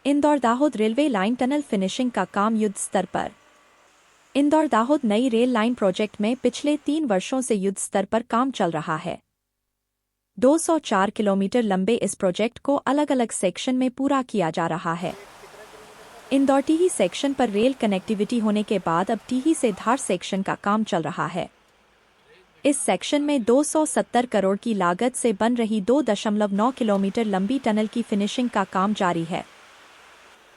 Indore Dahod railway line tunnel finishing का काम युद्ध स्तर पर। इंदौर दाहोद नई रेल लाइन प्रोजेक्ट में पिछले 3 वर्षों से युद्ध स्तर पर काम चल रहा है। 204 किलोमीटर लंबे इस प्रोजेक्ट को अलग अलग सेक्शन में पूरा किया जा रहा है। इंदौर टीही सेक्शन पर रेल कनेक्टिविटी होने के बाद अब टीही से धार सेक्शन का काम चल रहा है। इस सेक्शन में 270 करोड़ की लागत से बन रही 2.9 किलोमीटर लंबी टनल की फिनिशिंग का काम जारी है।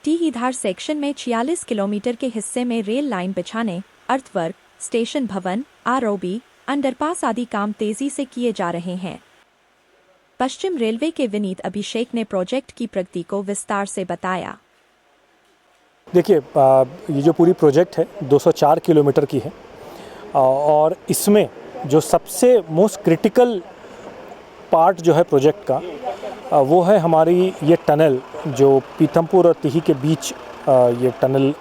टीही धार सेक्शन में 46 किलोमीटर के हिस्से में रेल लाइन बिछाने, अर्थवर्क, स्टेशन भवन, आरओबी, अंडरपास आदि काम तेजी से किए जा रहे हैं। पश्चिम रेलवे के विनीत अभिषेक ने प्रोजेक्ट की प्रगति को विस्तार से बताया। देखिए, ये जो पूरी प्रोजेक्ट है 204 किलोमीटर की है और इसमें जो सबसे मोस्ट क्रिटिकल पार्ट जो है प्रोजेक्ट का वो है हमारी ये टनल जो पीथमपुर और टीही के बीच ये टनल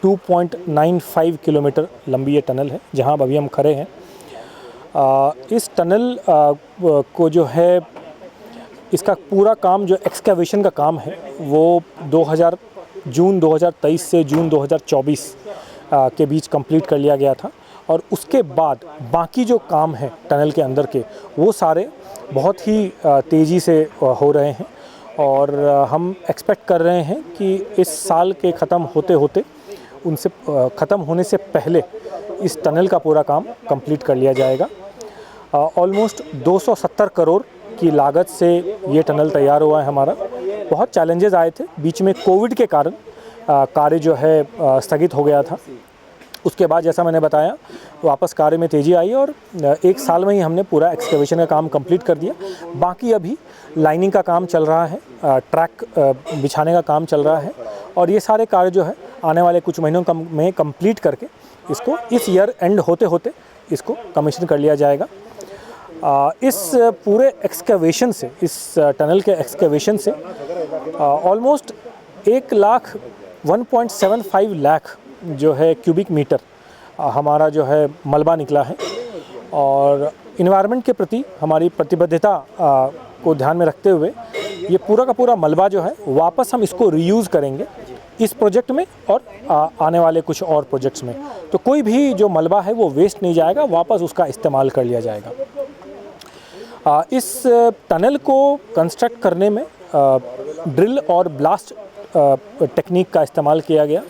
2.95 किलोमीटर लंबी ये टनल है जहां अभी हम खड़े हैं। इस टनल को जो है इसका पूरा काम जो एक्सकैवेशन का काम है वो जून 2023 से जून 2024 के बीच कंप्लीट कर लिया गया था और उसके बाद बाकी जो काम है टनल के अंदर के वो सारे बहुत ही तेज़ी से हो रहे हैं और हम एक्सपेक्ट कर रहे हैं कि इस साल के ख़त्म होते होते उनसे ख़त्म होने से पहले इस टनल का पूरा काम कंप्लीट कर लिया जाएगा। ऑलमोस्ट 270 करोड़ की लागत से ये टनल तैयार हुआ है हमारा। बहुत चैलेंजेस आए थे बीच में, कोविड के कारण कार्य जो है स्थगित हो गया था। उसके बाद जैसा मैंने बताया वापस कार्य में तेज़ी आई और 1 साल में ही हमने पूरा एक्सकैवेशन का काम कंप्लीट कर दिया। बाकी अभी लाइनिंग का काम चल रहा है, ट्रैक बिछाने का काम चल रहा है और ये सारे कार्य जो है आने वाले कुछ महीनों में कंप्लीट करके इसको इस ईयर एंड होते होते इसको कमीशन कर लिया जाएगा। इस पूरे एक्सकैवेशन से, इस टनल के एक्सकैवेशन से ऑलमोस्ट 1.75 लाख जो है क्यूबिक मीटर हमारा जो है मलबा निकला है और इन्वायरमेंट के प्रति हमारी प्रतिबद्धता को ध्यान में रखते हुए ये पूरा का पूरा मलबा जो है वापस हम इसको रीयूज़ करेंगे इस प्रोजेक्ट में और आने वाले कुछ और प्रोजेक्ट्स में। तो कोई भी जो मलबा है वो वेस्ट नहीं जाएगा, वापस उसका इस्तेमाल कर लिया जाएगा। इस टनल को कंस्ट्रक्ट करने में ड्रिल और ब्लास्ट टेक्निक का इस्तेमाल किया गया।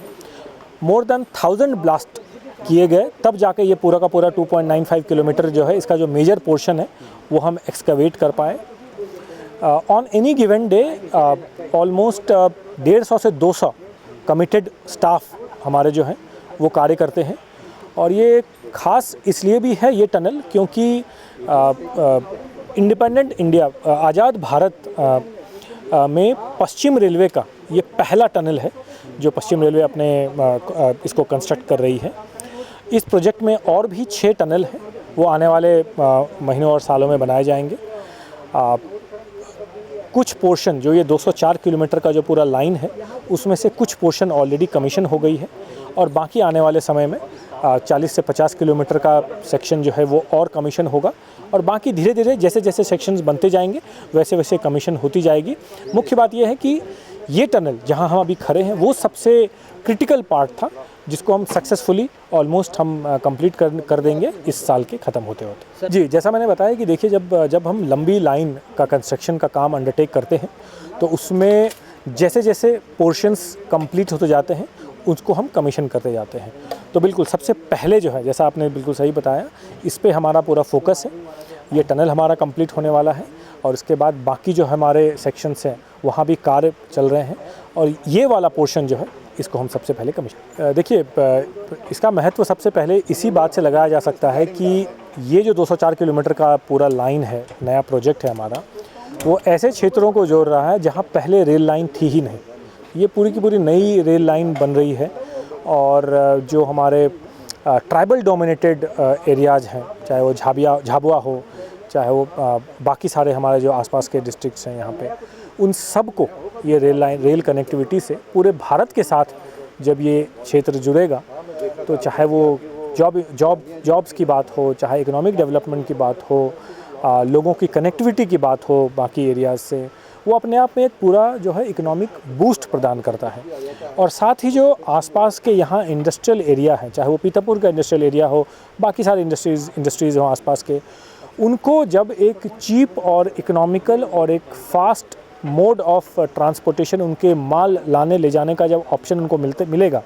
मोर देन 1000 ब्लास्ट किए गए तब जाके ये पूरा का पूरा 2.95 किलोमीटर जो है इसका जो मेजर पोर्शन है वो हम एक्सकवेट कर पाए। On any given day almost 150 से 200 कमिटेड स्टाफ हमारे जो हैं वो कार्य करते हैं और ये ख़ास इसलिए भी है ये टनल क्योंकि इंडिपेंडेंट इंडिया, आज़ाद भारत में पश्चिम रेलवे का ये पहला टनल है जो पश्चिम रेलवे अपने इसको कंस्ट्रक्ट कर रही है। इस प्रोजेक्ट में और भी 6 टनल हैं, वो आने वाले महीनों और सालों में बनाए जाएंगे। कुछ पोर्शन जो ये 204 किलोमीटर का जो पूरा लाइन है उसमें से कुछ पोर्शन ऑलरेडी कमीशन हो गई है और बाकी आने वाले समय में 40 से 50 किलोमीटर का सेक्शन जो है वो और कमीशन होगा और बाकी धीरे धीरे जैसे जैसे सेक्शंस बनते जाएंगे वैसे वैसे कमीशन होती जाएगी। मुख्य बात यह है कि ये टनल जहां हम अभी खड़े हैं वो सबसे क्रिटिकल पार्ट था जिसको हम सक्सेसफुली ऑलमोस्ट हम कंप्लीट कर देंगे इस साल के ख़त्म होते होते। जी, जैसा मैंने बताया कि देखिए जब हम लंबी लाइन का कंस्ट्रक्शन का काम अंडरटेक करते हैं तो उसमें जैसे जैसे पोर्शंस कंप्लीट होते जाते हैं उसको हम कमीशन करते जाते हैं। तो बिल्कुल सबसे पहले जो है जैसा आपने बिल्कुल सही बताया इस पे हमारा पूरा फोकस है। ये टनल हमारा कंप्लीट होने वाला है और इसके बाद बाकी जो हमारे सेक्शंस हैं वहाँ भी कार्य चल रहे हैं और ये वाला पोर्शन जो है इसको हम सबसे पहले कमीशन। देखिए, इसका महत्व सबसे पहले इसी बात से लगाया जा सकता है कि ये जो 204 किलोमीटर का पूरा लाइन है, नया प्रोजेक्ट है हमारा, वो ऐसे क्षेत्रों को जोड़ रहा है जहाँ पहले रेल लाइन थी ही नहीं। ये पूरी की पूरी नई रेल लाइन बन रही है और जो हमारे ट्राइबल डोमिनेटेड एरियाज़ हैं, चाहे वो झाबुआ हो, चाहे वो बाकी सारे हमारे जो आसपास के डिस्ट्रिक्ट्स हैं यहाँ पे, उन सब को ये रेल कनेक्टिविटी से पूरे भारत के साथ जब ये क्षेत्र जुड़ेगा तो चाहे वो जॉब्स की बात हो, चाहे इकोनॉमिक डेवलपमेंट की बात हो, लोगों की कनेक्टिविटी की बात हो बाकी एरियाज़ से, वो अपने आप में एक पूरा जो है इकोनॉमिक बूस्ट प्रदान करता है। और साथ ही जो आसपास के यहाँ इंडस्ट्रियल एरिया है, चाहे वो पीतापुर का इंडस्ट्रियल एरिया हो, बाकी सारे इंडस्ट्रीज़ हो आसपास के, उनको जब एक चीप और इकोनॉमिकल और एक फास्ट मोड ऑफ ट्रांसपोर्टेशन उनके माल लाने ले जाने का जब ऑप्शन उनको मिलेगा,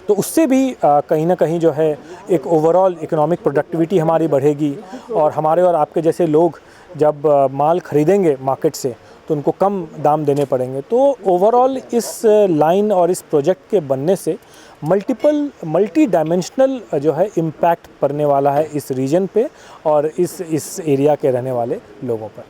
तो उससे भी कहीं ना कहीं जो है एक ओवरऑल इकोनॉमिक प्रोडक्टिविटी हमारी बढ़ेगी। और हमारे और आपके जैसे लोग जब माल खरीदेंगे मार्केट से तो उनको कम दाम देने पड़ेंगे। तो ओवरऑल इस लाइन और इस प्रोजेक्ट के बनने से मल्टी डायमेंशनल जो है इम्पैक्ट पड़ने वाला है इस रीजन पे और इस एरिया के रहने वाले लोगों पर।